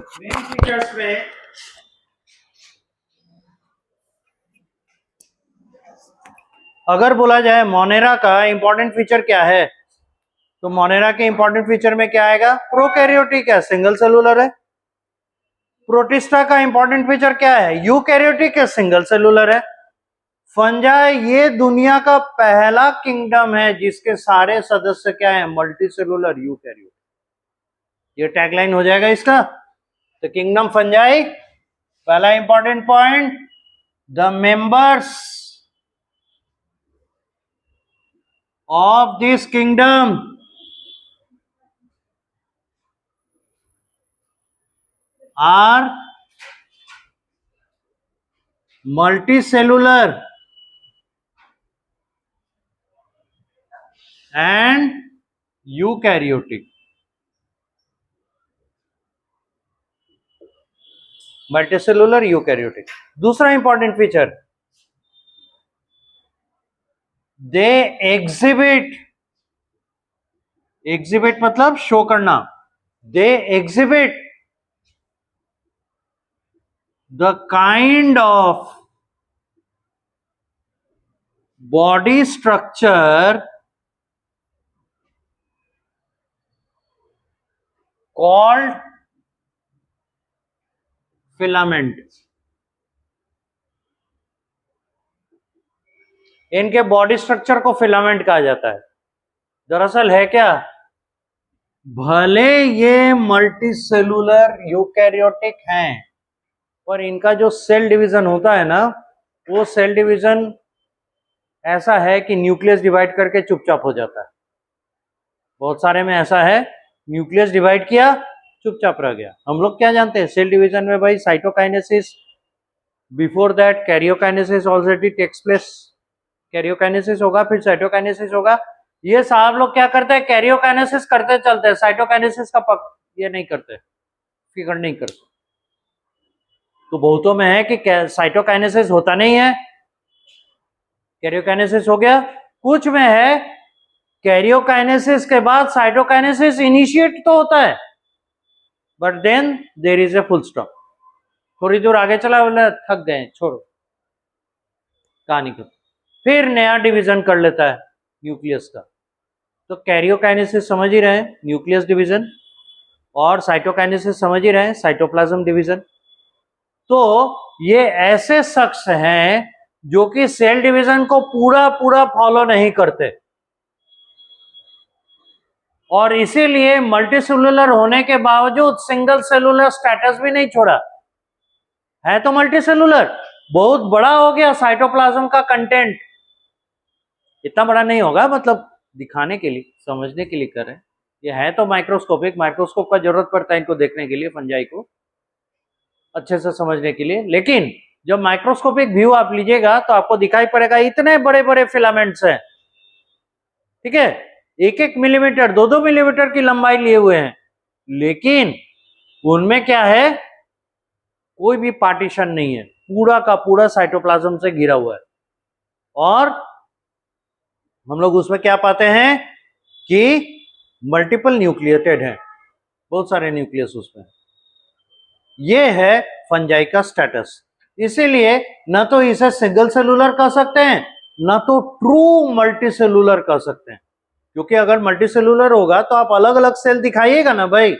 Main features में अगर बोला जाए मोनेरा का इंपॉर्टेंट फीचर क्या है, तो मोनेरा के इंपॉर्टेंट फीचर में क्या आएगा? प्रोकैरियोटिक है, सिंगल सेलुलर है। प्रोटिस्टा का इंपॉर्टेंट फीचर क्या है? यूकैरियोटिक है, सिंगल सेलुलर है। फंजाई ये दुनिया का पहला किंगडम है जिसके सारे सदस्य क्या है? Multicellular eukaryotic. ये टैगलाइन हो जाएगा इसका। तो किंगडम फंजाई, पहला important point, the members of this kingdom are multicellular and eukaryotic. Multicellular eukaryotic. दूसरा इंपॉर्टेंट फीचर, दे एग्जिबिट मतलब शो करना, they exhibit the kind of body structure called filament. इनके बॉडी स्ट्रक्चर को filament कहा जाता है। दरअसल है क्या, भले ये मल्टीसेलुलर यूकैरियोटिक हैं, पर इनका जो सेल डिवीजन होता है ना, वो सेल डिवीजन ऐसा है कि न्यूक्लियस डिवाइड करके चुपचाप हो जाता है। बहुत सारे में ऐसा है, न्यूक्लियस डिवाइड किया, चुपचाप रह गया। हम लोग क्या जानते हैं सेल डिवीजन में भाई? Cytokinesis, before that karyokinesis already takes place. Karyokinesis होगा, फिर साइटोकाइनेसिस होगा। ये साहब लोग क्या करते हैं? कैरियोकाइनेसिस करते चलते हैं, साइटोकाइनेसिस का ये नहीं करते, फिक्र नहीं करते। तो बहुतों में है कि साइटोकाइनेसिस होता नहीं है, कैरियोकाइनेसिस हो गया। कुछ में है कैरियोकाइनेसिस के बाद साइटोकाइनेसिस इनिशिएट तो होता है, but then there is a full stop. थोड़ी दूर आगे चला, बोले थक गए, छोड़ो, कहानी खत्म। फिर नया डिवीजन कर लेता है न्यूक्लियस का। तो कैरियोकाइनेसिस समझ ही रहे हैं, न्यूक्लियस डिवीजन, और साइटोकाइनेसिस समझ ही रहे हैं, साइटोप्लाज्म डिवीजन। तो ये ऐसे शख्स हैं जो कि सेल डिवीजन को पूरा पूरा फॉलो नहीं करते, और इसीलिए मल्टीसेलुलर होने के बावजूद सिंगल सेलुलर स्टेटस भी नहीं छोड़ा है। तो मल्टीसेलुलर बहुत बड़ा हो गया, साइटोप्लाज्म का कंटेंट इतना बड़ा नहीं होगा, मतलब दिखाने के लिए, समझने के लिए कर रहे हैं। ये है तो माइक्रोस्कोपिक, माइक्रोस्कोप का जरूरत पड़ता है इनको देखने के लिए, फंजाई को अच्छे से समझने के लिए। लेकिन जब माइक्रोस्कोपिक व्यू आप लीजिएगा तो आपको दिखाई पड़ेगा इतने बड़े बड़े फिलामेंट्स हैं, ठीक है, 1-1 मिलीमीटर, 2-2 मिलीमीटर की लंबाई लिए हुए हैं, लेकिन उनमें क्या है? कोई भी पार्टीशन नहीं है, पूरा का पूरा साइटोप्लाज्म से घिरा हुआ है। और हम लोग उसमें क्या पाते हैं कि मल्टीपल न्यूक्लिएटेड है, बहुत सारे न्यूक्लियस उसमें। ये है फंजाई का स्टेटस। इसीलिए न तो इसे सिंगल सेलुलर कह सकते हैं, न तो ट्रू मल्टीसेलुलर कह सकते हैं, क्योंकि अगर मल्टीसेलुलर होगा तो आप अलग अलग सेल दिखाइएगा ना भाई,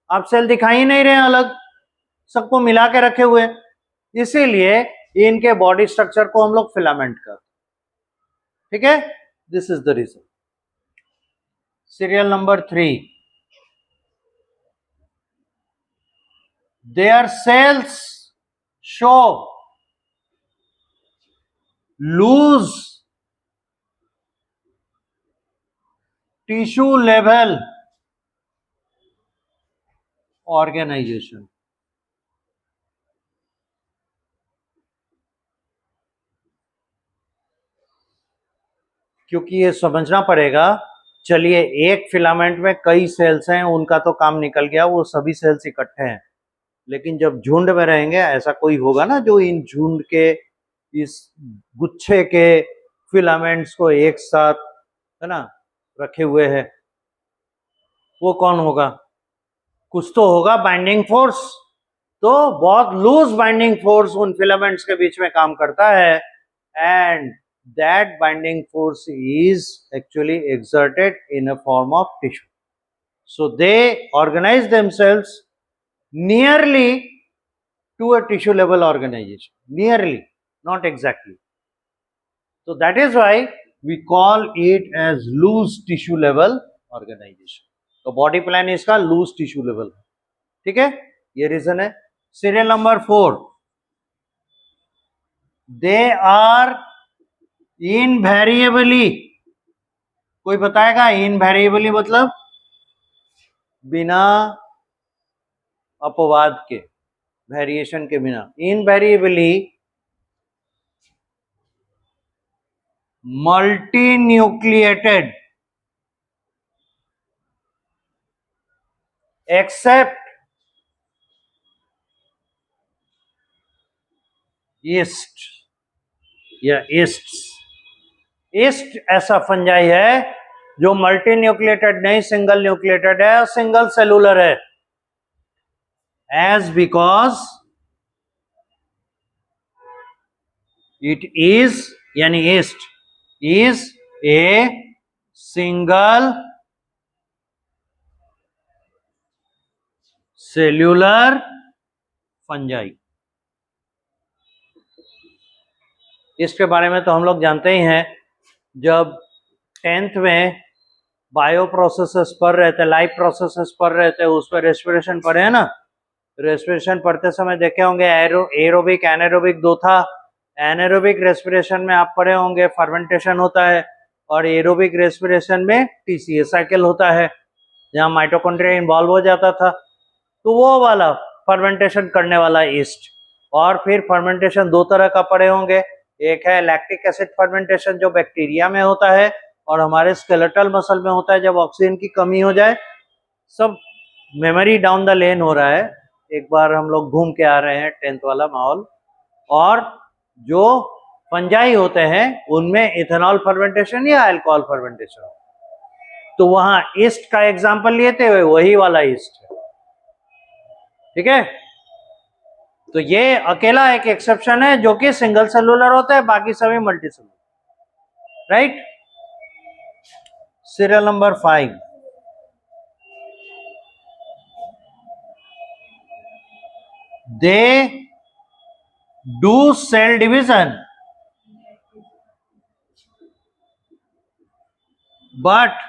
आप सेल दिखाई ही नहीं रहे अलग, सबको मिला के रखे हुए। इसीलिए इनके बॉडी स्ट्रक्चर को हम लोग फिलामेंट कहते हैं, ठीक है। This is the reason. Serial number 3, their cells show loose tissue level organization। क्योंकि ये समझना पड़ेगा, चलिए एक फिलामेंट में कई सेल्स हैं, उनका तो काम निकल गया, वो सभी सेल्स इकट्ठे हैं, लेकिन जब झुंड में रहेंगे, ऐसा कोई होगा ना जो इन झुंड के, इस गुच्छे के फिलामेंट्स को एक साथ, है ना, रखे हुए है, वो कौन होगा? कुछ तो होगा बाइंडिंग फोर्स, तो बहुत लूज बाइंडिंग फोर्स उन फिलामेंट्स के बीच में काम करता है, and that binding force is actually exerted in a form of tissue. So they organize themselves nearly to a tissue level organization, nearly, not exactly. So that is why we call it as loose tissue level organization. तो body plan इसका loose tissue level, ठीक है, ये reason है. Serial number 4, they are invariably, कोई बताएगा invariably मतलब बिना अपवाद के, वेरिएशन के बिना, invariably multinucleated except yeast या ईस्ट. ईस्ट ऐसा फंजाई है जो मल्टी न्यूक्लिएटेड नहीं, सिंगल न्यूक्लिएटेड है, सिंगल सेलुलर है. एज बिकॉज इट इज, यानी yeast is a single cellular fungi. इसके बारे में तो हम लोग जानते ही हैं, जब 10th में बायो प्रोसेसेस पढ़ रहे थे, लाइफ प्रोसेसेस पढ़ रहे थे, उस पर रेस्पिरेशन पढ़े हैं ना. रेस्पिरेशन पढ़ते समय देखे होंगे एरोबिक एनारोबिक दो था. एनारोबिक रेस्पिरेशन में आप पढ़े होंगे फर्मेंटेशन होता है, और एरोबिक रेस्पिरेशन में टीसीए साइकिल होता है, जहाँ माइटोकॉन्ड्रिया इन्वॉल्व हो जाता था. तो वो वाला फर्मेंटेशन करने वाला ईस्ट. और फिर फर्मेंटेशन दो तरह का पढ़े होंगे, एक है लैक्टिक एसिड फर्मेंटेशन जो बैक्टीरिया में होता है, और हमारे स्केलेटल मसल में होता है जब ऑक्सीजन की कमी हो जाए. सब मेमोरी डाउन द लेन हो रहा है, एक बार हम लोग घूम के आ रहे हैं 10th वाला माहौल. और जो फंजाई होते हैं उनमें इथेनॉल फर्मेंटेशन या अल्कोहल फर्मेंटेशन, तो वहां ईस्ट का एग्जांपल लिए थे, वही वाला ईस्ट है, ठीक है. तो ये अकेला एक एक्सेप्शन है जो कि सिंगल सेलुलर होता है, बाकी सभी multi cellular, right. Serial number 5, they do cell division but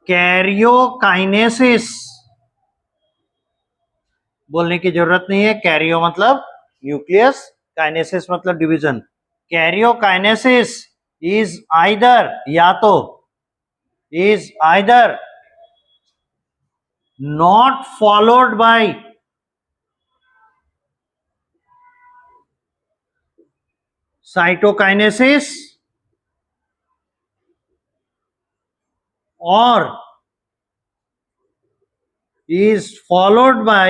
karyokinesis, बोलने की जरूरत नहीं है, कैरियो मतलब न्यूक्लियस, काइनेसिस मतलब डिवीजन. कैरियोकाइनेसिस इज आइदर, या तो is either not followed by cytokinesis or is followed by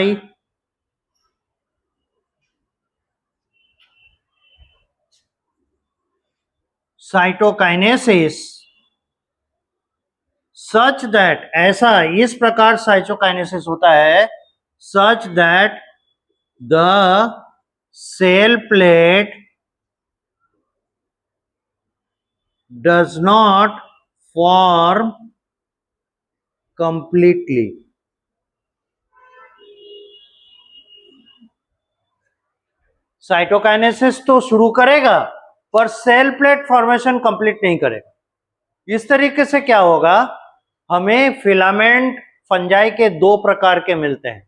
cytokinesis such that, ऐसा इस प्रकार साइटोकाइनेसिस होता है, such that the cell plate does not form completely. Cytokinesis तो शुरू करेगा पर सेल प्लेट फॉर्मेशन कंप्लीट नहीं करेगा. इस तरीके से क्या होगा, हमें फिलामेंट फंजाई के दो प्रकार के मिलते हैं.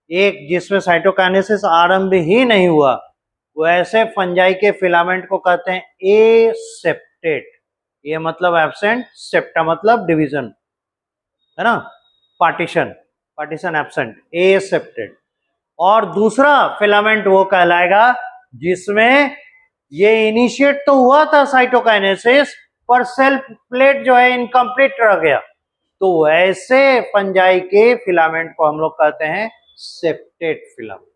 एक जिसमें साइटोकाइनेसिस आरंभ ही नहीं हुआ, वैसे फंजाई के फिलामेंट को कहते हैं एसेप्टेट. ये मतलब एब्सेंट, सेप्टा मतलब डिवीजन, है ना, पार्टीशन, पार्टीशन एब्सेंट, एसेप्टेट. और दूसरा फिलामेंट वो कहलाएगा जिसमें ये इनिशिएट तो हुआ था साइटोकाइनेसिस, पर सेल प्लेट जो है इनकम्प्लीट रह गया. तो वैसे फंजाई के फिलामेंट को हम लोग कहते हैं सेप्टेट फिलामेंट,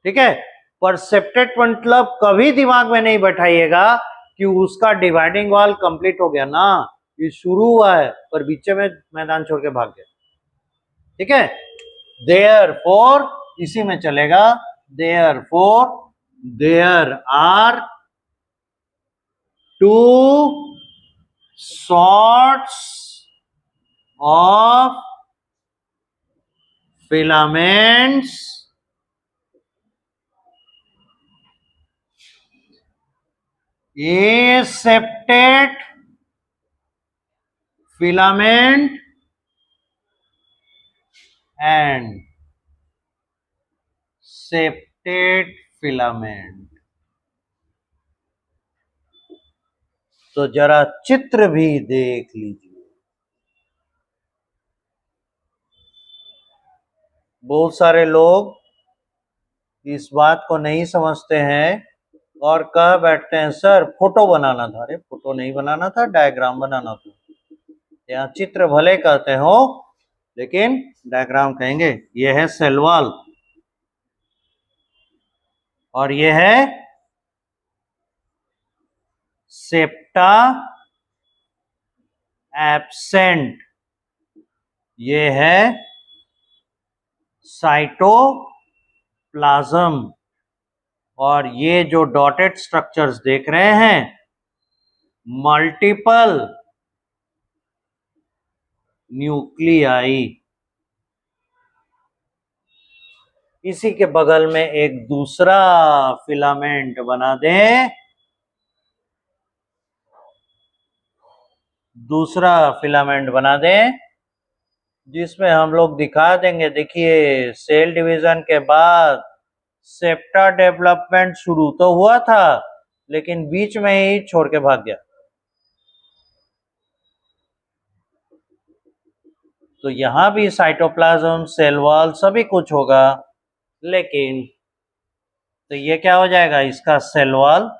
ठीक है. पर सेप्टेट मतलब कभी दिमाग में नहीं बैठाइएगा कि उसका डिवाइडिंग वॉल कंप्लीट हो गया ना. ये शुरू हुआ है पर बीच में मैदान छोड़ के भाग गया। ठीक है, देयरफॉर इसी में चलेगा। Therefore there are two sorts of filaments a septate filament and septate filament। तो जरा चित्र भी देख लीजिए। बहुत सारे लोग इस बात को नहीं समझते हैं और कह बैठते हैं सर फोटो बनाना था। अरे फोटो नहीं बनाना था, डायग्राम बनाना था। यहाँ चित्र भले कहते हो लेकिन डायग्राम कहेंगे। यह है सेल वॉल और यह है सेप्टा एब्सेंट, ये है साइटोप्लाज्म और ये जो डॉटेड स्ट्रक्चर्स देख रहे हैं मल्टीपल न्यूक्लियाई। इसी के बगल में एक दूसरा फिलामेंट बना दें, दूसरा फिलामेंट बना दें जिसमें हम लोग दिखा देंगे। देखिए सेल डिवीजन के बाद सेप्टा डेवलपमेंट शुरू तो हुआ था लेकिन बीच में ही छोड़ के भाग गया। तो यहां भी साइटोप्लाज्म, सेल वॉल सभी कुछ होगा, लेकिन तो ये क्या हो जाएगा इसका सेल वॉल।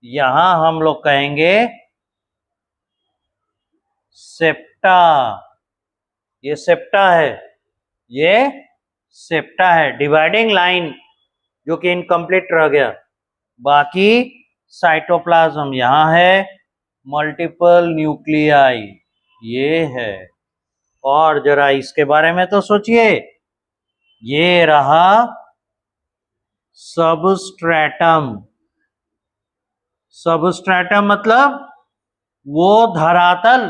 यहां हम लोग कहेंगे सेप्टा, ये सेप्टा है, ये सेप्टा है। डिवाइडिंग लाइन जो कि इनकम्प्लीट रह गया। बाकी साइटोप्लाज्म यहां है, मल्टीपल न्यूक्लियाई ये है। और जरा इसके बारे में तो सोचिए, ये रहा सबस्ट्रेटम। सबस्ट्रेटम मतलब वो धरातल,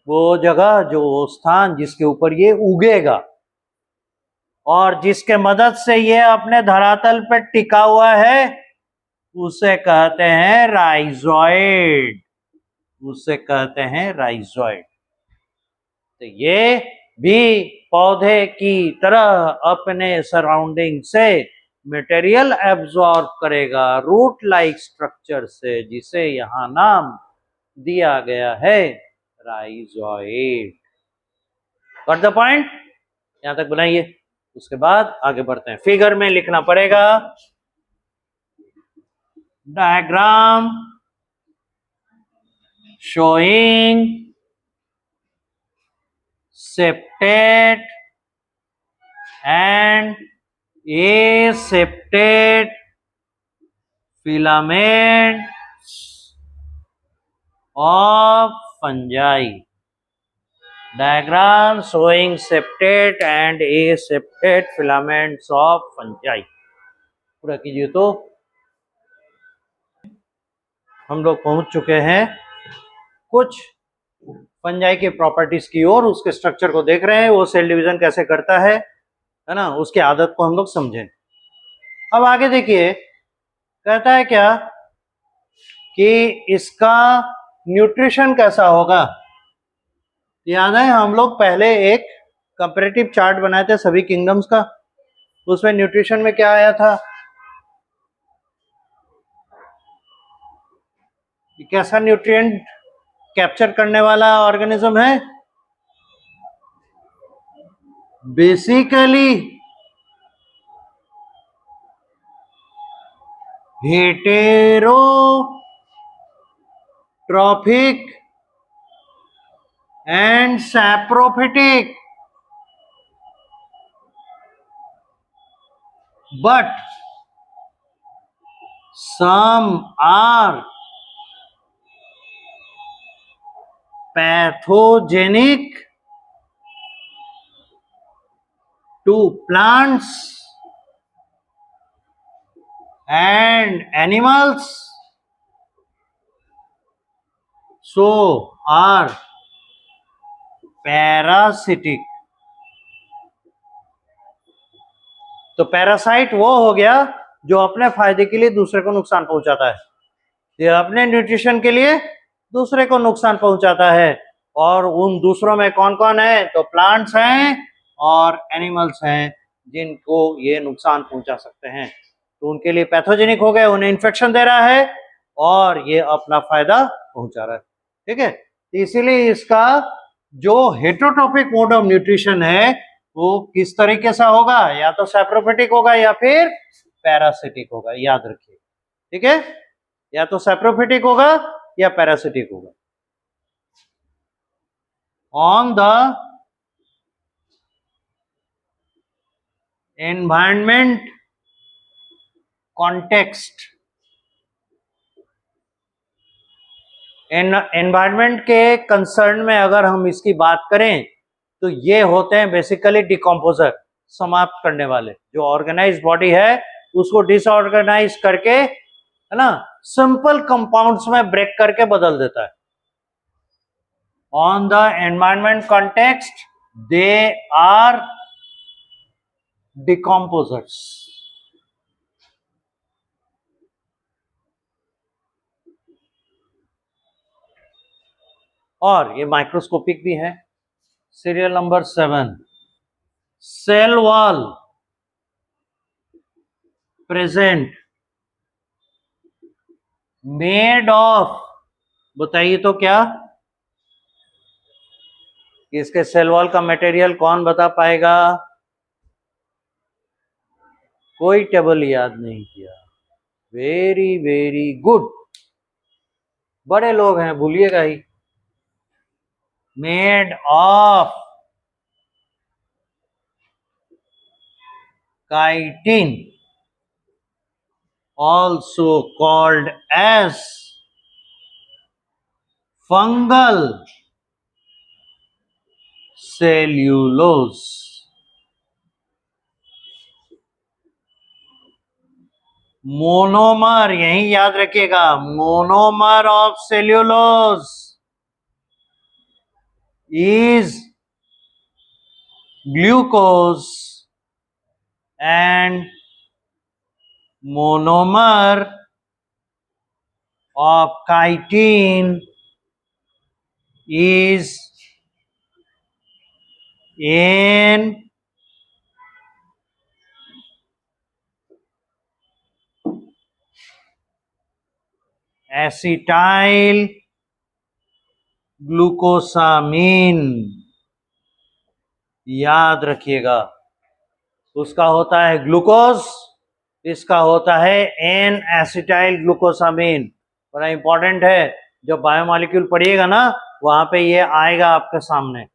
वो जगह, जो स्थान जिसके ऊपर ये उगेगा और जिसके मदद से ये अपने धरातल पर टिका हुआ है उसे कहते हैं राइजोइड, उसे कहते हैं राइजोइड। तो ये भी पौधे की तरह अपने सराउंडिंग से मटेरियल एब्जॉर्ब करेगा रूट लाइक स्ट्रक्चर से, जिसे यहां नाम दिया गया है राइजोइड। Got the point? यहां तक बनाइए, उसके बाद आगे बढ़ते हैं। फिगर में लिखना पड़ेगा diagram showing septate and aseptate filaments of fungi। Diagram showing septate and aseptate filaments of fungi। पूरा कीजिए। तो हम लोग पहुंच चुके हैं कुछ फंजाई के प्रॉपर्टीज की ओर, उसके स्ट्रक्चर को देख रहे हैं, वो सेल डिवीजन कैसे करता है ना, उसकी आदत को हम लोग समझें। अब आगे देखिए कहता है क्या कि इसका न्यूट्रिशन कैसा होगा। याद है हम लोग पहले एक कंपैरेटिव चार्ट बनाए थे सभी किंगडम्स का, उसमें न्यूट्रिशन में क्या आया था, कैसा न्यूट्रिएंट कैप्चर करने वाला ऑर्गेनिज्म है। Basically heterotrophic and saprophytic, but some are pathogenic to plants and animals, so are parasitic. तो पैरासाइट वो हो गया जो अपने फायदे के लिए दूसरे को नुकसान पहुंचाता है, ये अपने न्यूट्रिशन के लिए दूसरे को नुकसान पहुंचाता है। और उन दूसरों में कौन कौन है? तो प्लांट्स हैं और एनिमल्स हैं जिनको ये नुकसान पहुंचा सकते हैं। तो उनके लिए पैथोजेनिक हो गए, उन्हें इन्फेक्शन दे रहा है और ये अपना फायदा पहुंचा रहा है। ठीक है, इसीलिए इसका जो हेटेरोट्रॉपिक मोड ऑफ न्यूट्रिशन है वो किस तरीके से होगा? या तो सैप्रोफिटिक होगा या फिर पैरासिटिक होगा, याद रखिए। ठीक है, या तो सैप्रोफिटिक होगा या पैरासिटिक होगा। On the environment context, environment के कंसर्न में अगर हम इसकी बात करें तो ये होते हैं बेसिकली डिकम्पोजर, समाप्त करने वाले। जो ऑर्गेनाइज बॉडी है उसको डिसऑर्गेनाइज करके, है ना, सिंपल कंपाउंड्स में ब्रेक करके बदल देता है। On the environment context they are decomposers. और ये माइक्रोस्कोपिक भी है। Serial number 7, cell wall present made of, बताइए तो क्या? इसके सेल वॉल का मटेरियल कौन बता पाएगा? कोई टेबल याद नहीं किया, वेरी वेरी गुड, बड़े लोग हैं, भूलिएगा ही। Made of chitin, also called as fungal cellulose। Monomer, यही याद रखिएगा, monomer of cellulose is glucose and monomer of chitin is N acetyl glucosamine. याद रखिएगा, उसका होता है ग्लूकोज, इसका होता है एन एसिटाइल ग्लूकोसामीन। बड़ा इंपॉर्टेंट है, जब बायोमॉलिक्यूल पढ़िएगा ना वहां पे ये आएगा आपके सामने।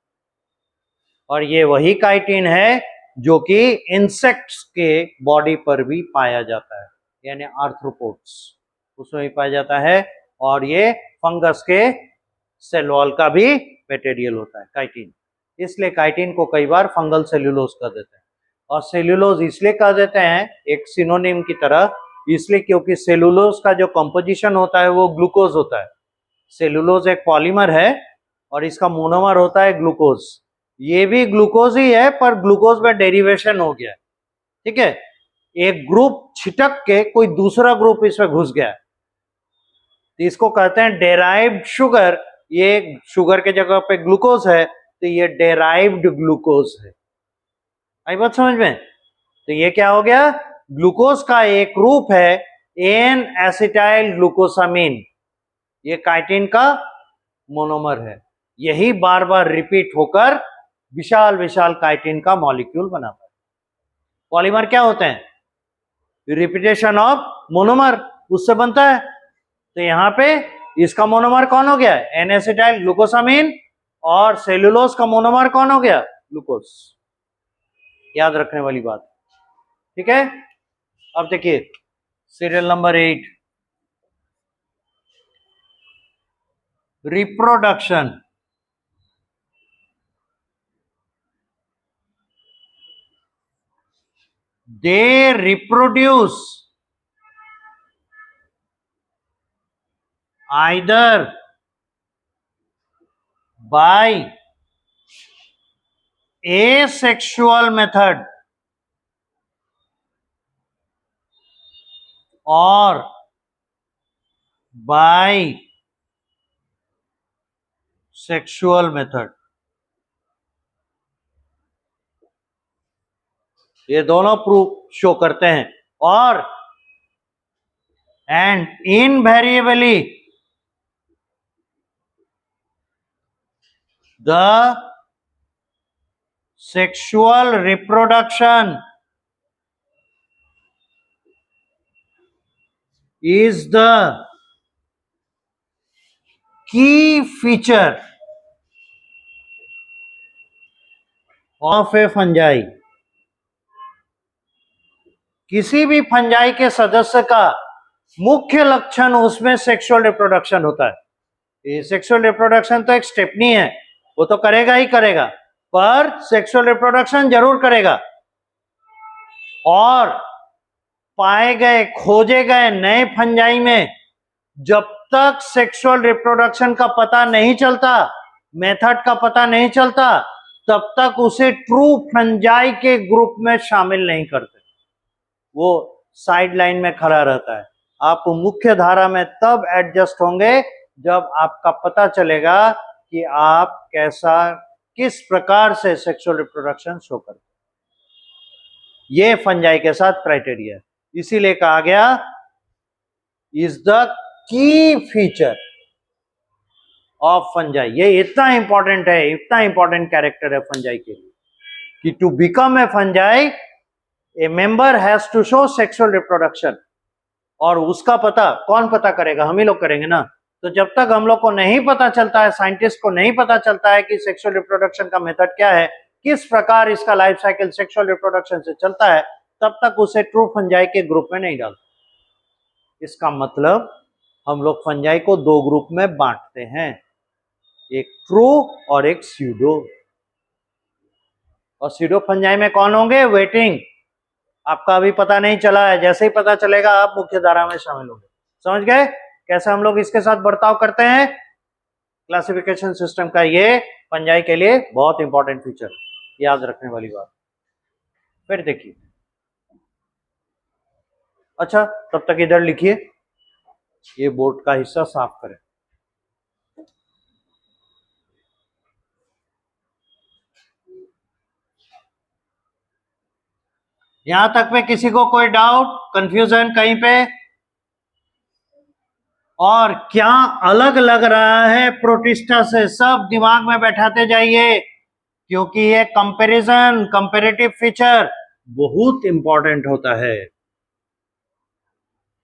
और ये वही काइटिन है जो कि इंसेक्ट्स के बॉडी पर भी पाया जाता है, यानी आर्थ्रोपोड्स उसमें भी पाया जाता है। और ये फंगस के सेल वॉल का भी मटेरियल होता है काइटिन। इसलिए काइटिन को कई बार फंगल सेल्यूलोज कह देते हैं। और सेल्यूलोज इसलिए कह देते हैं एक सिनोनिम की तरह, इसलिए क्योंकि सेल्यूलोज का जो कंपोजिशन होता है वो ग्लूकोज होता है। सेल्यूलोज एक पॉलीमर है और इसका मोनोमर होता है ग्लूकोज। ये भी ग्लूकोज ही है पर ग्लूकोज में डेरिवेशन हो गया है। ठीक है, एक ग्रुप छिटक के कोई दूसरा ग्रुप इसमें घुस गया है, इसको कहते हैं डेराइव्ड शुगर। ये शुगर के जगह पे ग्लूकोज है तो ये डेराइव्ड ग्लूकोज है। आई बात समझ में? तो ये क्या हो गया? ग्लूकोज का एक रूप है एन एसिटाइल ग्लूकोसामीन, ये काइटिन का मोनोमर है। यही बार बार रिपीट होकर विशाल विशाल काइटिन का मॉलिक्यूल बनाता है। पॉलीमर क्या होते हैं? रिपीटेशन ऑफ मोनोमर, उससे बनता है। तो यहां पे इसका मोनोमर कौन हो गया? N acetyl glucosamine. और सेल्यूलोज का मोनोमर कौन हो गया? ग्लूकोज। याद रखने वाली बात। ठीक है, अब देखिए serial number 8, reproduction. they reproduce either by asexual method or by sexual method. ये दोनों प्रूफ शो करते हैं. और and invariably the sexual reproduction is the key feature of a fungi. किसी भी फंजाई के सदस्य का मुख्य लक्षण उसमें सेक्सुअल रिप्रोडक्शन होता है. ये सेक्सुअल रिप्रोडक्शन तो एक स्टेप नहीं है, वो तो करेगा ही करेगा, पर सेक्सुअल रिप्रोडक्शन जरूर करेगा. और पाए गए खोजे गए नए फंजाई में जब तक सेक्सुअल रिप्रोडक्शन का पता नहीं चलता, मेथड का पता नहीं चलता, तब तक उसे ट्रू फंजाई के ग्रुप में शामिल नहीं करते. वो साइड लाइन में खड़ा रहता है. आप मुख्य धारा में तब एडजस्ट होंगे जब आपका पता चलेगा कि आप किस प्रकार से सेक्सुअल रिप्रोडक्शन शो करते. ये फंजाई के साथ क्राइटेरिया है. इसीलिए कहा गया is the key feature of fungi. ये इतना इंपॉर्टेंट है, इतना इंपॉर्टेंट कैरेक्टर है फंजाई के लिए कि to become a fungi a member has to show sexual reproduction. और उसका पता कौन पता करेगा? हम ही लोग करेंगे ना. तो जब तक हम लोग को नहीं पता चलता है, साइंटिस्ट को नहीं पता चलता है कि सेक्सुअल रिप्रोडक्शन का मेथड क्या है, किस प्रकार इसका लाइफ साइकिल सेक्सुअल रिप्रोडक्शन से चलता है, तब तक उसे ट्रू फंजाई के ग्रुप में नहीं डालते. इसका मतलब हम लोग फंजाई को दो ग्रुप में बांटते हैं, एक ट्रू और एक स्यूडो. और स्यूडो फंजाई में कौन होंगे? वेटिंग. आपका अभी पता नहीं चला है, जैसे ही पता चलेगा आप मुख्य धारा में शामिल होंगे. समझ गए कैसे हम लोग इसके साथ बर्ताव करते हैं? क्लासिफिकेशन सिस्टम का ये फंजाई के लिए बहुत इंपॉर्टेंट फीचर, याद रखने वाली बात. फिर देखिए. अच्छा, तब तक इधर लिखिए, ये बोर्ड का हिस्सा साफ करें. यहां तक पे किसी को कोई डाउट, कंफ्यूजन कहीं पे? और क्या अलग लग रहा है प्रोटिस्टा से? सब दिमाग में बैठाते जाइए, क्योंकि ये कंपैरिजन, कंपैरेटिव फीचर बहुत इंपॉर्टेंट होता है.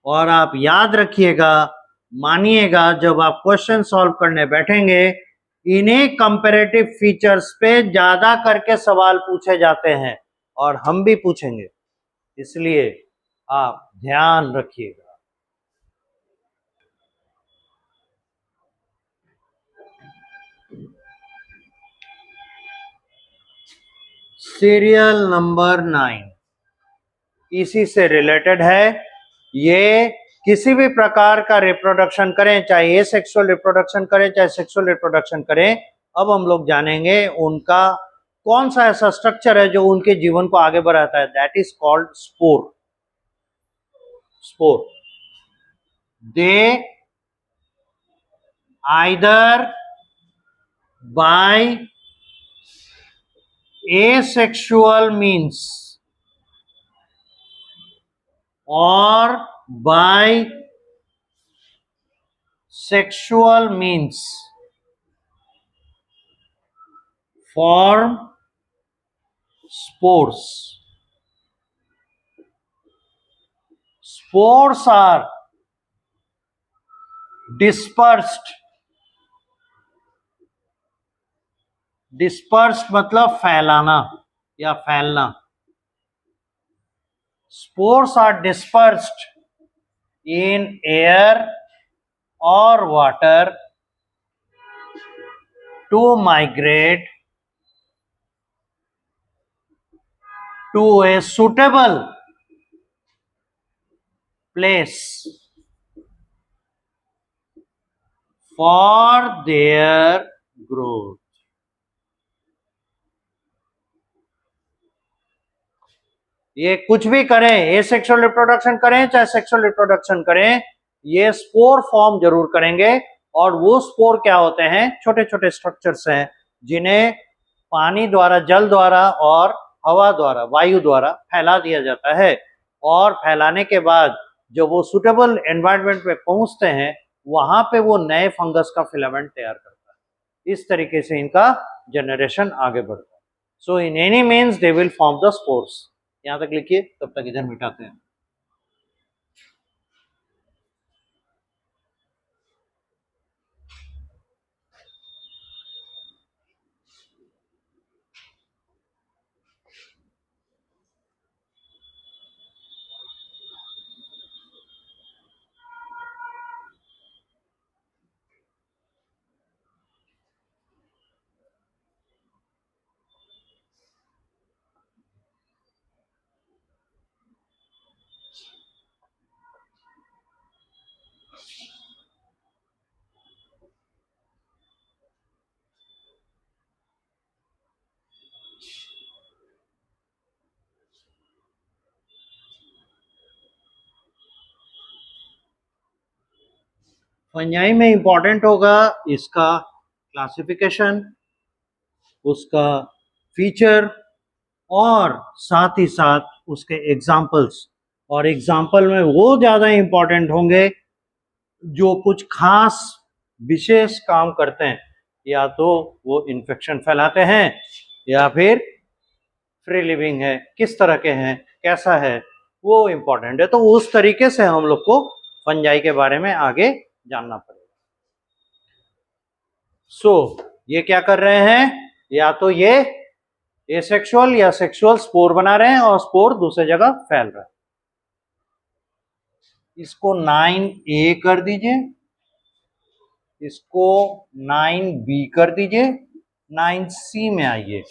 और आप याद रखिएगा, मानिएगा, जब आप क्वेश्चन सॉल्व करने बैठेंगे, इन्हीं कंपैरेटिव फीचर्स पे ज्यादा करके सवाल पूछे जाते हैं और हम भी पूछेंगे, इसलिए आप ध्यान रखिएगा. सीरियल नंबर 9 इसी से रिलेटेड है. ये किसी भी प्रकार का रिप्रोडक्शन करें, चाहे एसेक्सुअल रिप्रोडक्शन करें, चाहे सेक्सुअल रिप्रोडक्शन करें, अब हम लोग जानेंगे उनका कौन सा ऐसा स्ट्रक्चर है जो उनके जीवन को आगे बढ़ाता है. That is called spore. Spore. They either bye asexual means or by sexual means form spores. Spores are dispersed. Dispersed मतलब फैलाना या फैलना. Spores are dispersed in air और water to migrate to a suitable place for their growth. ये कुछ भी करें, ये सेक्सुअल रिप्रोडक्शन करें चाहे सेक्सुअल रिप्रोडक्शन करें, ये स्पोर फॉर्म जरूर करेंगे। और वो स्पोर क्या होते हैं? छोटे छोटे स्ट्रक्चर्स हैं जिन्हें पानी द्वारा, जल द्वारा और हवा द्वारा, वायु द्वारा फैला दिया जाता है। और फैलाने के बाद जब वो सुटेबल एनवायरनमेंट पे पहुंचते हैं, वहां पे वो नए फंगस का फिलामेंट तैयार करता है। इस तरीके से इनका जनरेशन आगे बढ़ता है। So in any means they will form the spores. यहां तक लिखिए, तब तक इधर मिटाते हैं। फंजाई में इंपॉर्टेंट होगा इसका क्लासिफिकेशन, उसका फीचर और साथ ही साथ उसके एग्जाम्पल्स। और एग्जाम्पल में वो ज़्यादा इंपॉर्टेंट होंगे जो कुछ खास विशेष काम करते हैं, या तो वो इन्फेक्शन फैलाते हैं या फिर फ्री लिविंग है, किस तरह के हैं, कैसा है, वो इम्पोर्टेंट है। तो उस तरीके से हम लोग को फंजाई के बारे में आगे जानना पड़ेगा। ये क्या कर रहे हैं? या तो ये एसेक्सुअल या सेक्सुअल स्पोर बना रहे हैं और स्पोर दूसरी जगह फैल रहा है। इसको 9A कर दीजिए, इसको 9B कर दीजिए, 9C में आइए।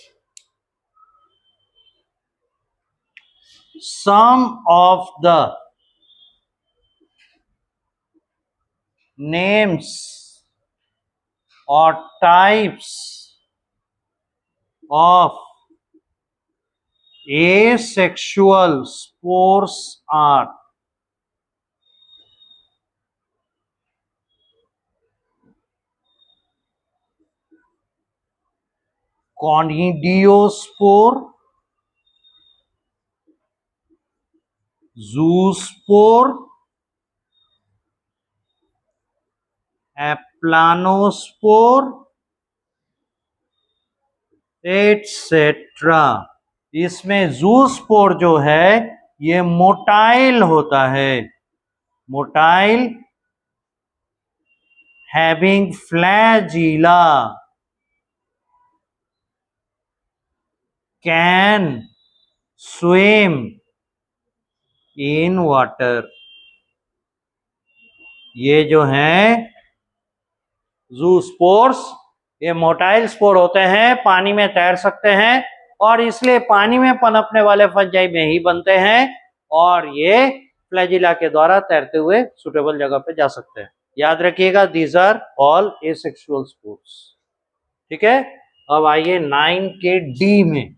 सम ऑफ द नेम्स और types of asexual spores are conidiospore, zoospore, aplanospore, etcetera. इसमें जूस्पोर जो है ये मोटाइल होता है, motile having flagella, can swim in water. ये जो हैं जूस्पोर्स, ये मोटाइल स्पोर होते हैं, पानी में तैर सकते हैं और इसलिए पानी में पनपने वाले फंजाई में ही बनते हैं और ये फ्लैजिला के द्वारा तैरते हुए सुटेबल जगह पे जा सकते हैं। याद रखिएगा, these are all asexual spores. ठीक है, अब आइए 9 के डी में।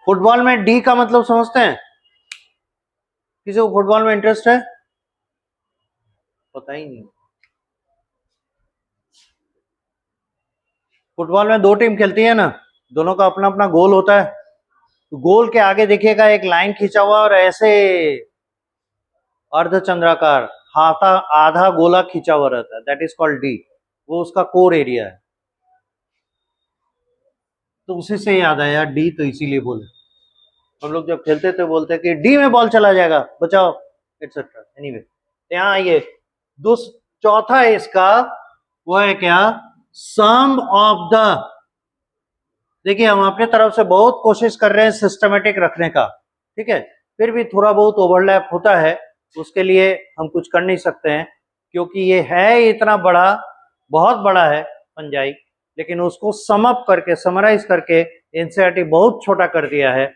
फुटबॉल में डी का मतलब समझते हैं? किसी को फुटबॉल में इंटरेस्ट है? पता ही नहीं। फुटबॉल में 2 टीम खेलती है ना, दोनों का अपना अपना गोल होता है। तो गोल के आगे देखिएगा एक लाइन खींचा हुआ और ऐसे अर्धचंद्राकार हाथा आधा गोला खींचा हुआ रहता है, दैट इज कॉल्ड डी। वो उसका कोर एरिया है। तो उसी से याद आया डी, तो इसीलिए बोले हम लोग जब खेलते थे बोलते कि डी में बॉल चला जाएगा, बचाओ एटसेट्रा। एनीवे, यहाँ आइए, चौथा है इसका, वो है क्या? सम ऑफ द। देखिए, हम अपने तरफ से बहुत कोशिश कर रहे हैं सिस्टमेटिक रखने का, ठीक है, फिर भी थोड़ा बहुत ओवरलैप होता है, उसके लिए हम कुछ कर नहीं सकते हैं क्योंकि ये है इतना बड़ा, बहुत बड़ा है फंजाई, लेकिन उसको सम अप करके, समराइज करके एनसीईआरटी बहुत छोटा कर दिया है।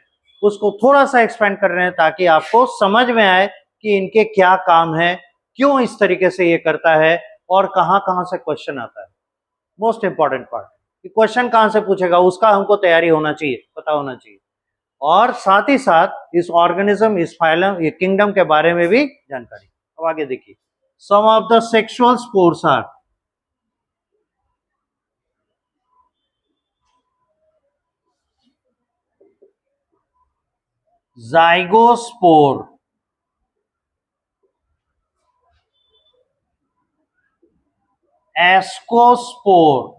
उसको थोड़ा सा एक्सपेंड कर रहे हैं ताकि आपको समझ में आए कि इनके क्या काम है, क्यों इस तरीके से ये करता है और कहां कहां से क्वेश्चन आता है। मोस्ट इंपॉर्टेंट पार्ट कि क्वेश्चन कहां से पूछेगा उसका हमको तैयारी होना चाहिए, पता होना चाहिए, और साथ ही साथ इस ऑर्गेनिज्म, इस फाइलम, ये किंगडम के बारे में भी जानकारी। अब आगे देखिए, some of the sexual spores are zygospore, ascospore,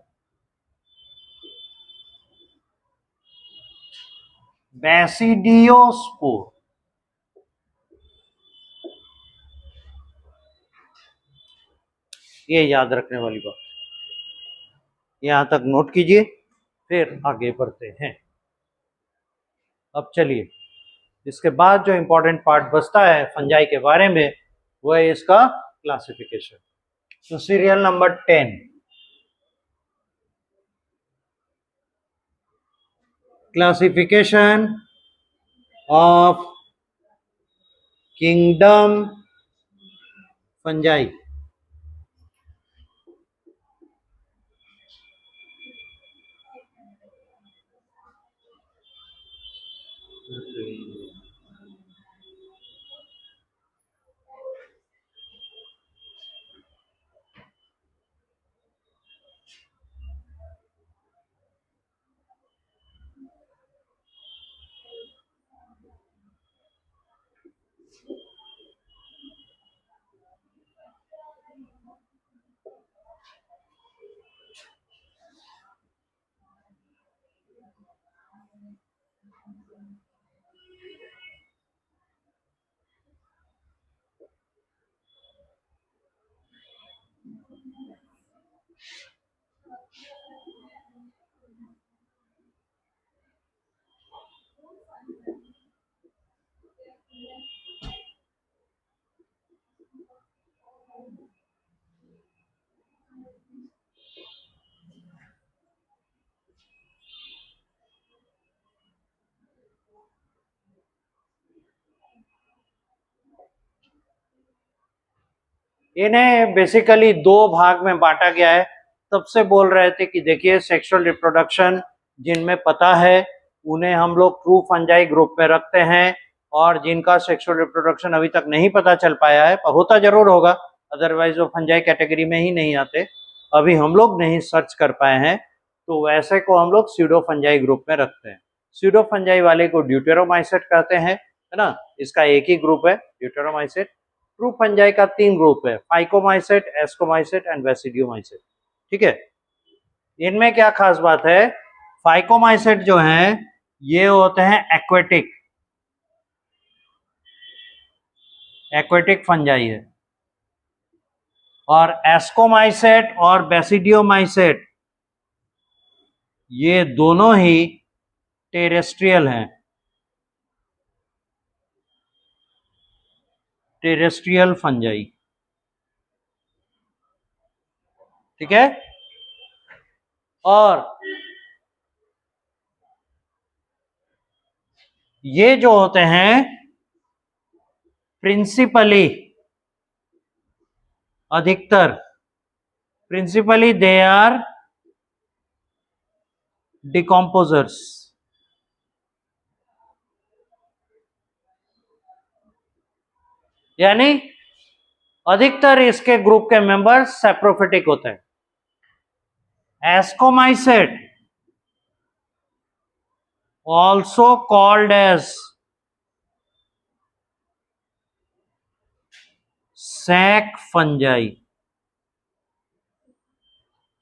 basidiospore. ये याद रखने वाली बात, यहां तक नोट कीजिए, फिर आगे बढ़ते हैं। अब चलिए, इसके बाद जो इंपॉर्टेंट पार्ट बचता है फंजाई के बारे में वो है इसका क्लासिफिकेशन। तो serial number 10, classification of kingdom fungi. इन्हें बेसिकली दो भाग में बांटा गया है। तब से बोल रहे थे कि देखिए, सेक्सुअल रिप्रोडक्शन जिनमें पता है उन्हें हम लोग ट्रू फंजाई ग्रुप में रखते हैं, और जिनका सेक्सुअल रिप्रोडक्शन अभी तक नहीं पता चल पाया है, पर होता जरूर होगा, अदरवाइज वो फंजाई कैटेगरी में ही नहीं आते, अभी हम लोग नहीं सर्च कर पाए हैं, तो वैसे को हम लोग स्यूडो फंजाई ग्रुप में रखते हैं। स्यूडो फंजाई वाले को ड्यूटेरोमाइसेट कहते हैं, है ना, इसका एक ही ग्रुप है ड्यूटेरोमाइसेट। ट्रू फंजाई का 3 ग्रुप है, फाइकोमाइसेट, एस्कोमाइसेट एंड बेसिडियोमाइसेट। ठीक है, इनमें क्या खास बात है, फाइकोमाइसेट जो है ये होते हैं एक्वेटिक, एक्वेटिक फंजाई है, और एस्कोमाइसेट और बेसिडियोमाइसेट ये दोनों ही टेरेस्ट्रियल हैं, टेरेस्ट्रियल फंजाई। ठीक है, और ये जो होते हैं प्रिंसिपली, अधिकतर प्रिंसिपली दे आर डिकम्पोजर्स, यानी अधिकतर इसके ग्रुप के मेंबर्स सेप्रोफिटिक होते हैं। Ascomycete also called as sac fungi,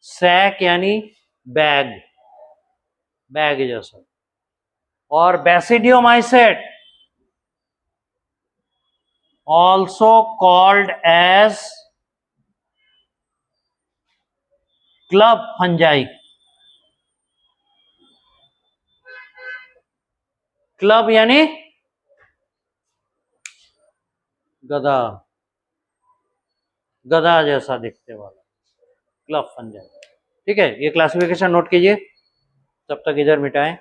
sac यानी बैग, बैग जैसा, और basidiomycete also called as club fungi. Club यानी गधा, गधा जैसा दिखने वाला, क्लब फंजाई। ठीक है, ये क्लासिफिकेशन नोट कीजिए, तब तक इधर मिटाएं।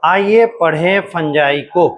आइए पढ़ें फंजाई को।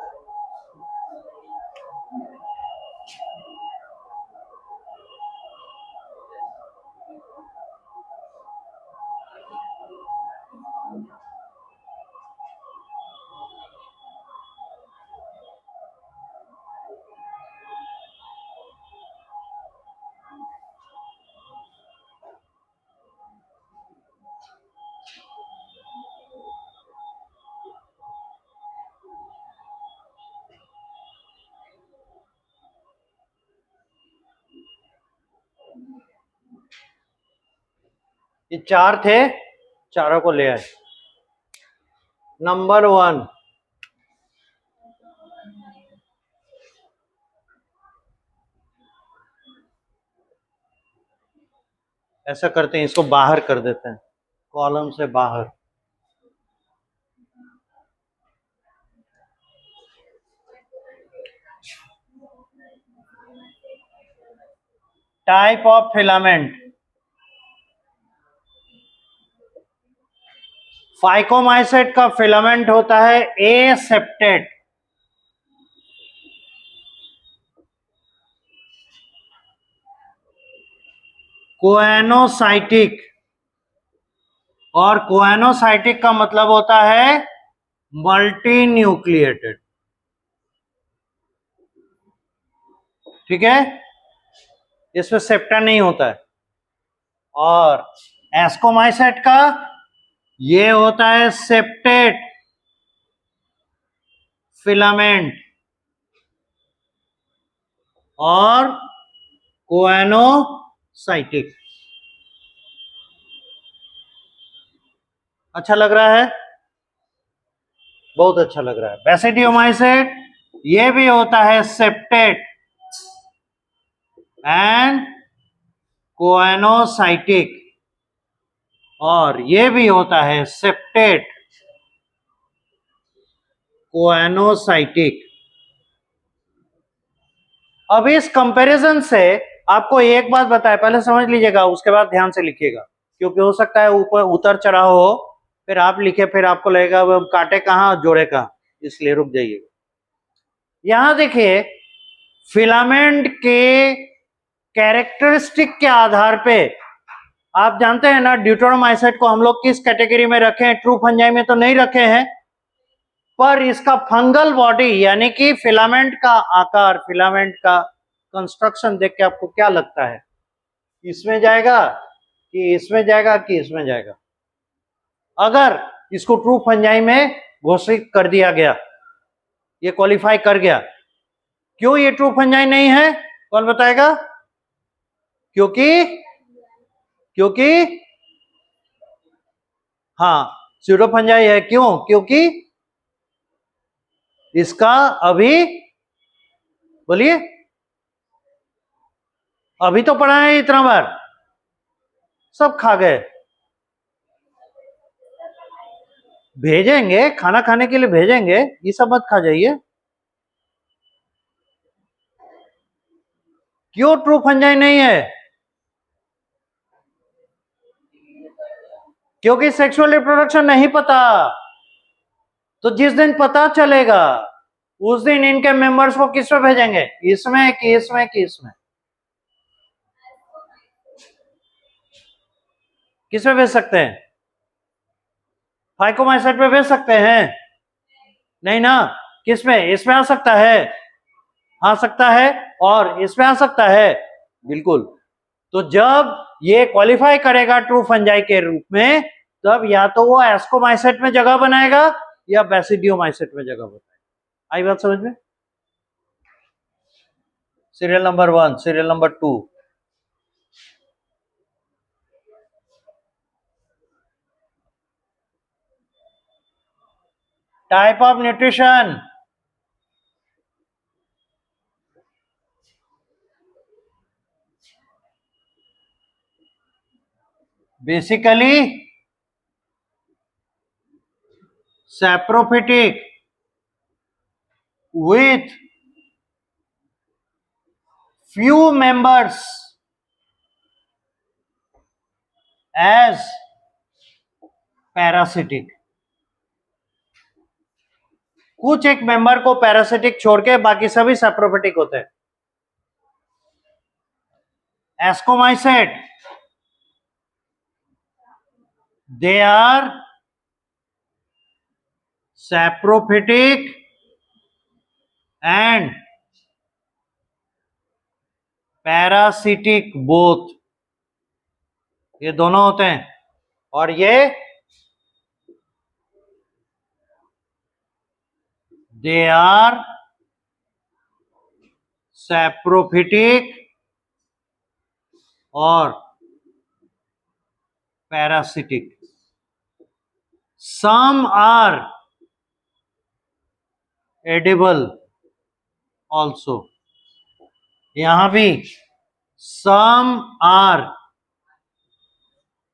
ये चार थे, चारों को ले आए। नंबर 1, ऐसा करते हैं, इसको बाहर कर देते हैं, कॉलम से बाहर। टाइप ऑफ फिलामेंट, फाइकोमाइसेट का फिलामेंट होता है एसेप्टेट, कोएनोसाइटिक, और कोएनोसाइटिक का मतलब होता है मल्टी न्यूक्लिएटेड। ठीक है, इसमें सेप्टा नहीं होता है। और एस्कोमाइसेट का ये होता है सेप्टेट फिलामेंट और कोएनोसाइटिक। अच्छा लग रहा है? बहुत अच्छा लग रहा है। बेसिडियोमाइसेट ये भी होता है सेप्टेट एंड कोएनोसाइटिक, और ये भी होता है सेप्टेट कोएनोसाइटिक। अब इस कंपैरिजन से आपको एक बात बताए, पहले समझ लीजिएगा, उसके बाद ध्यान से लिखिएगा, क्योंकि हो सकता है ऊपर उतर चढ़ाव हो, फिर आप लिखे फिर आपको लगेगा वो काटे कहाँ जोड़े कहाँ, इसलिए रुक जाइएगा। यहां देखिए, फिलामेंट के कैरेक्टरिस्टिक के आधार पे आप जानते हैं ना, ड्यूटेरोमाइसेट को हम लोग किस कैटेगरी में रखे हैं? ट्रू फंजाई में तो नहीं रखे हैं, पर इसका फंगल बॉडी यानी कि फिलामेंट का आकार, फिलामेंट का कंस्ट्रक्शन देख के आपको क्या लगता है? इसमें जाएगा कि इसमें जाएगा कि इसमें जाएगा? अगर इसको ट्रू फंजाई में घोषित कर दिया गया, ये क्वालिफाई कर गया, क्यों ये ट्रू फंजाई नहीं है? कौन बताएगा? क्योंकि क्योंकि हाँ, स्यूडो फंजाई है। क्यों? क्योंकि इसका अभी, बोलिए, अभी तो पढ़ा है इतना बार, सब खा गए। भेजेंगे, खाना खाने के लिए भेजेंगे, ये सब मत खा जाइए। क्यों ट्रू फंजाई नहीं है? क्योंकि सेक्सुअल रिप्रोडक्शन नहीं पता। तो जिस दिन पता चलेगा उस दिन इनके मेंबर्स को किस में भेजेंगे? इसमें कि इसमें कि इसमें? किस में भेज सकते हैं? फाइकोमाइसेट पे भेज सकते हैं? नहीं ना। किस में? इसमें आ सकता है, आ सकता है, और इसमें आ सकता है, बिल्कुल। तो जब ये क्वालिफाई करेगा ट्रू फंजाई के रूप में, तब या तो वो एस्कोमाइसेट में जगह बनाएगा या बेसिडियोमाइसेट में जगह बनाएगा। आई बात समझ में? Serial number 1, serial number 2, type of nutrition, basically saprophytic with few members as parasitic। कुछ एक मेंबर को पैरासिटिक छोड़ के बाकी सभी सैप्रोफिटिक होते हैं. एस्कोमाइसेट, they are saprophytic and parasitic both. ये दोनों होते हैं. और ये they are saprophytic और parasitic. Some are edible also. यहां भी some are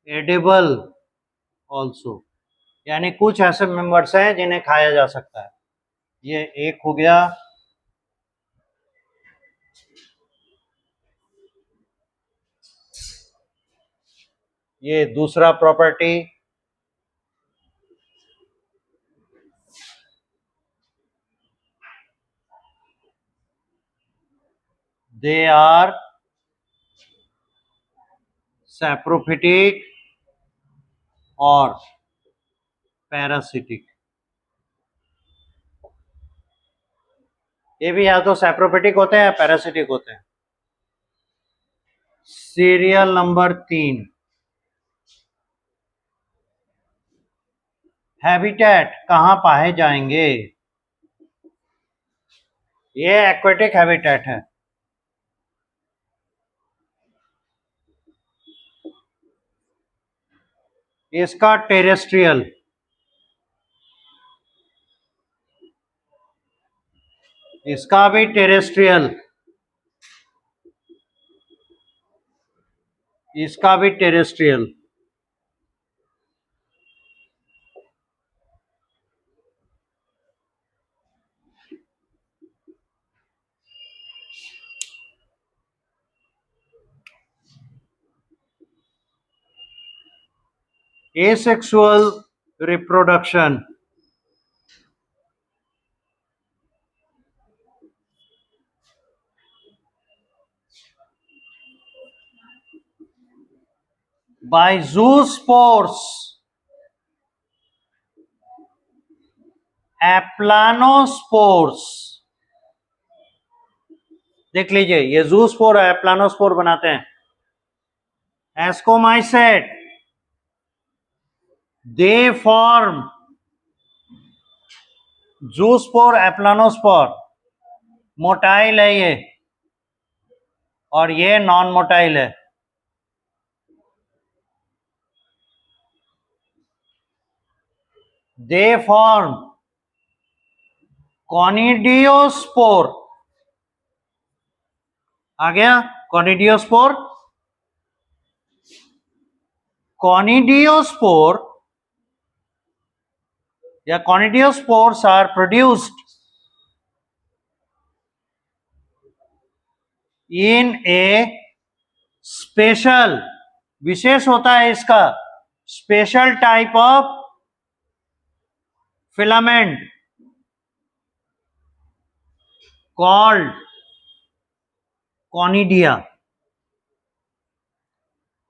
edible also, यानी कुछ ऐसे मेंबर्स हैं जिन्हें खाया जा सकता है. ये एक हो गया. ये दूसरा प्रॉपर्टी. They are saprophytic और पैरासिटिक. ये भी या तो सैप्रोफिटिक होते हैं या पैरासिटिक होते हैं. सीरियल नंबर 3, हैबिटेट कहां पाए जाएंगे? ये एक्वेटिक हैबिटेट है. इसका टेरेस्ट्रियल, इसका भी टेरेस्ट्रियल, इसका भी terrestrial. Asexual reproduction, by zoospores, एप्लानोस्पोर्स. देख लीजिए, ये जूस्पोर और एप्लानोस्पोर बनाते हैं. एस्कोमाइसेट, दे फॉर्म जूस्पोर एप्लानोस्पोर. मोटाइल है ये और ये नॉन मोटाइल है. They form कॉनिडियोस्पोर. आ गया कॉनिडियोस्पोर. कॉनिडियोस्पोर या conidiospores are produced in a special, विशेष होता है इसका, special type of filament called conidia.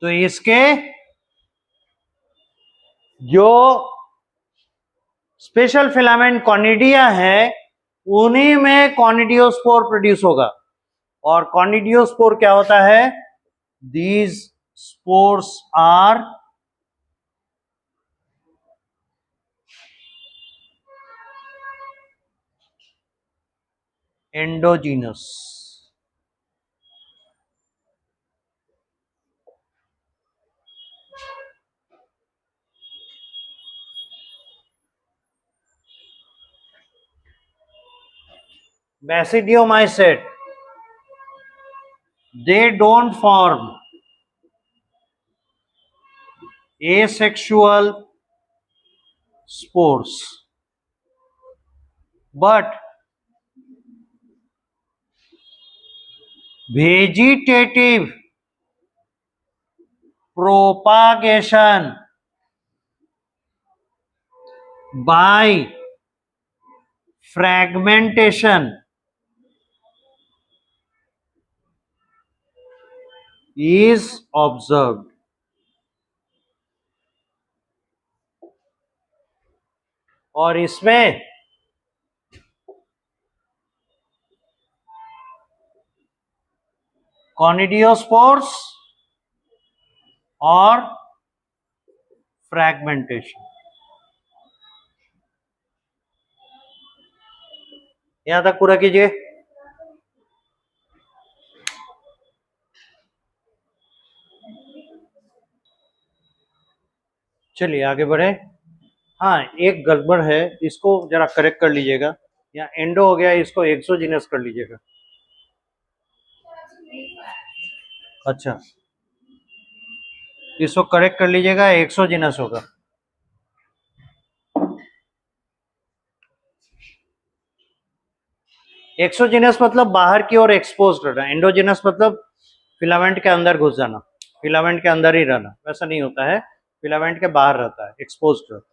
तो इसके जो स्पेशल फिलामेंट कॉनिडिया है उन्हीं में कॉनिडियोस्पोर प्रोड्यूस होगा. और कॉनिडियोस्पोर क्या होता है? These spores are endogenous. Basidiomycete, they don't form asexual spores, but vegetative propagation by fragmentation is observed. और इसमें कॉनिडियोस्पोर्स और फ्रैगमेंटेशन, यहां तक पूरा कीजिए। चलिए आगे बढ़े। हाँ, एक गड़बड़ है, इसको जरा करेक्ट कर लीजिएगा। यहाँ एंडो हो गया, इसको एक्सोजीनस कर लीजिएगा। अच्छा, इसको करेक्ट कर लीजिएगा, एक्सोजीनस होगा। एक्सोजीनस मतलब बाहर की ओर एक्सपोज रहना, एंडोजीनस मतलब फिलामेंट के अंदर घुस जाना, फिलामेंट के अंदर ही रहना। वैसा नहीं होता है, फिलामेंट के बाहर रहता है, एक्सपोज रहता है।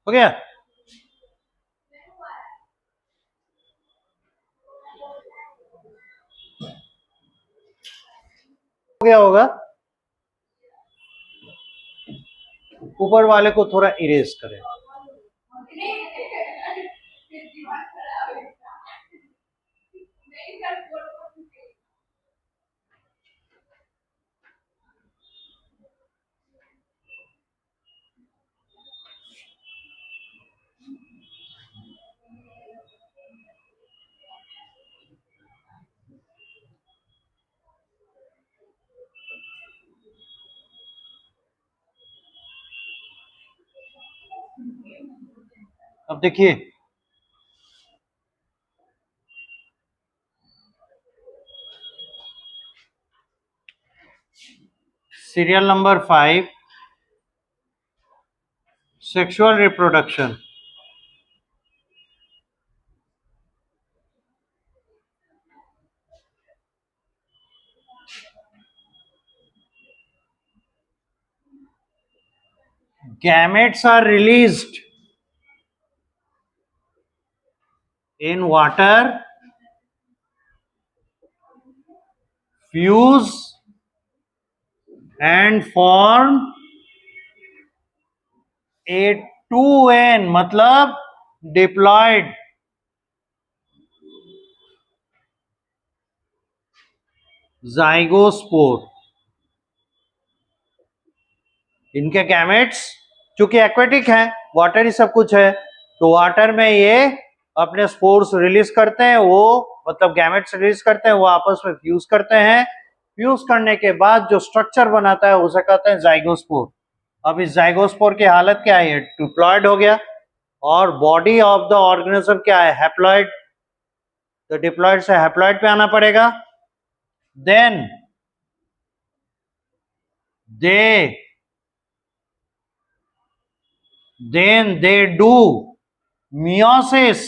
हो गया? हो गया होगा। ऊपर वाले को थोड़ा इरेज करें। अब देखिए, serial number 5, sexual reproduction. Gametes are released in water, fuse and form a 2n मतलब डिप्लॉयड जाइगोस्पोर। इनके गैमेट्स चूंकि एक्वेटिक हैं, वाटर ही सब कुछ है, तो वाटर में ये अपने स्पोर्स रिलीज करते हैं, वो मतलब गैमेट्स रिलीज करते हैं, वो आपस में फ्यूज करते हैं। फ्यूज करने के बाद जो स्ट्रक्चर बनाता है उसे कहते हैं जाइगोस्पोर। अब इस जाइगोस्पोर की हालत क्या है? डिप्लॉयड हो गया। और बॉडी ऑफ द ऑर्गेनिज्म क्या है? हैप्लॉयड। तो डिप्लॉयड से हैप्लॉयड पे आना पड़ेगा। Then they do meiosis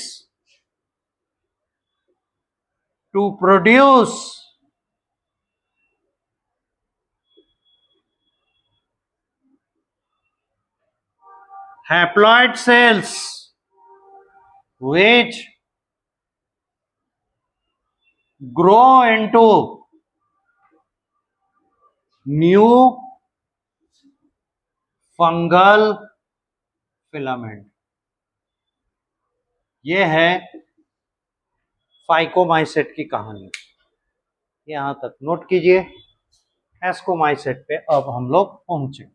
to produce haploid cells which grow into new fungal filament। ये है फाइकोमाइसेट की कहानी। यहां तक नोट कीजिए। एस्कोमाइसेट पे अब हम लोग पहुंचे।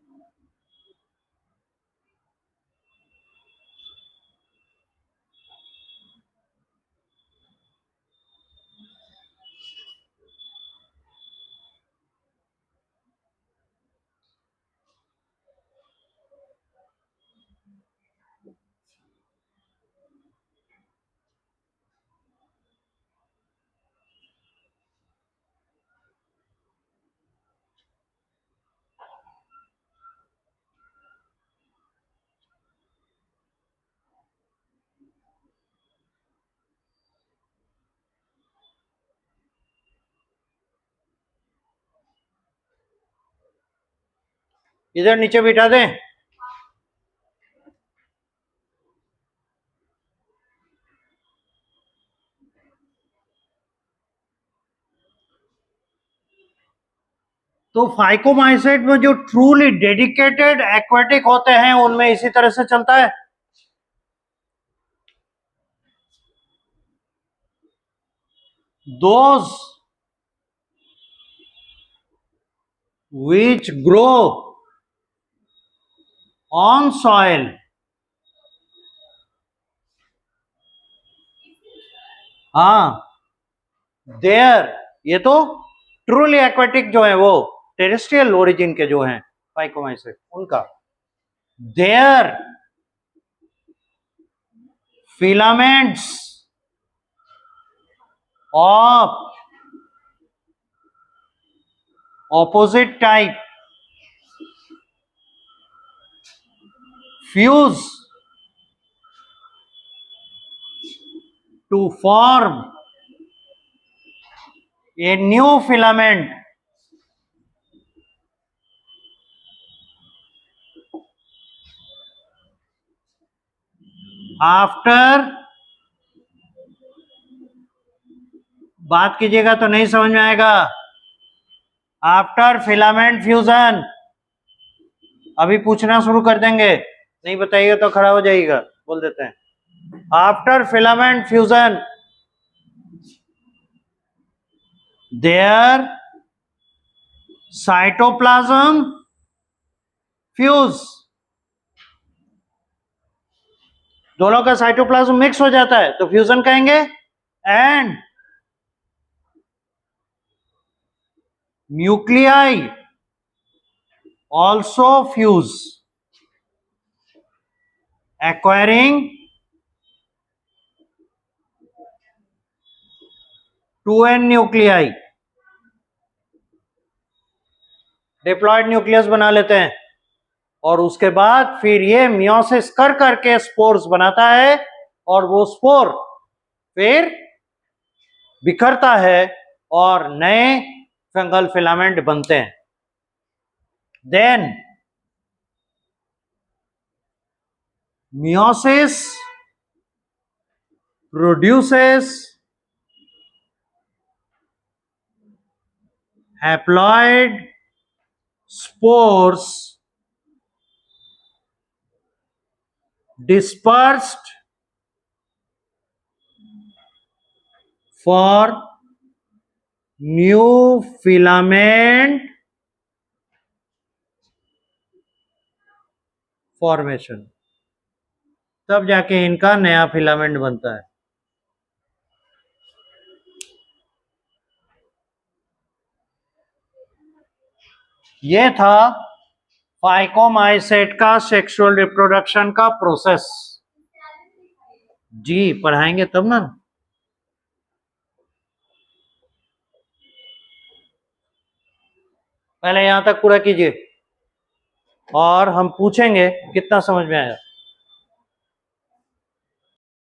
इधर नीचे बिठा दें। तो फाइकोमाइसेट में जो ट्रूली डेडिकेटेड एक्वेटिक होते हैं उनमें इसी तरह से चलता है। Those which grow on soil, हाँ, देयर, ये तो ट्रूली एक्वेटिक जो है वो टेरेस्ट्रियल ओरिजिन के जो हैं फाइकोमाइसेट, उनका their filaments of opposite type fuse to form a new filament after, बात कीजिएगा तो नहीं समझ में आएगा, आफ्टर फिलामेंट फ्यूजन। अभी पूछना शुरू कर देंगे, नहीं बताइएगा तो खड़ा हो जाइएगा, बोल देते हैं। After filament fusion their cytoplasm fuse, दोनों का साइटोप्लाज्म मिक्स हो जाता है तो फ्यूजन कहेंगे। And nuclei also fuse, acquiring 2n nuclei, diploid nucleus बना लेते हैं और उसके बाद फिर ये मियोसिस कर करके स्पोर्स बनाता है और वो स्पोर फिर बिखरता है और नए फंगल फिलामेंट बनते हैं। Then meiosis produces haploid spores dispersed for new filament formation, तब जाके इनका नया फिलामेंट बनता है। ये था फाइकोमाइसेट का सेक्सुअल रिप्रोडक्शन का प्रोसेस। जी पढ़ाएंगे तब ना। पहले यहां तक पूरा कीजिए और हम पूछेंगे कितना समझ में आया।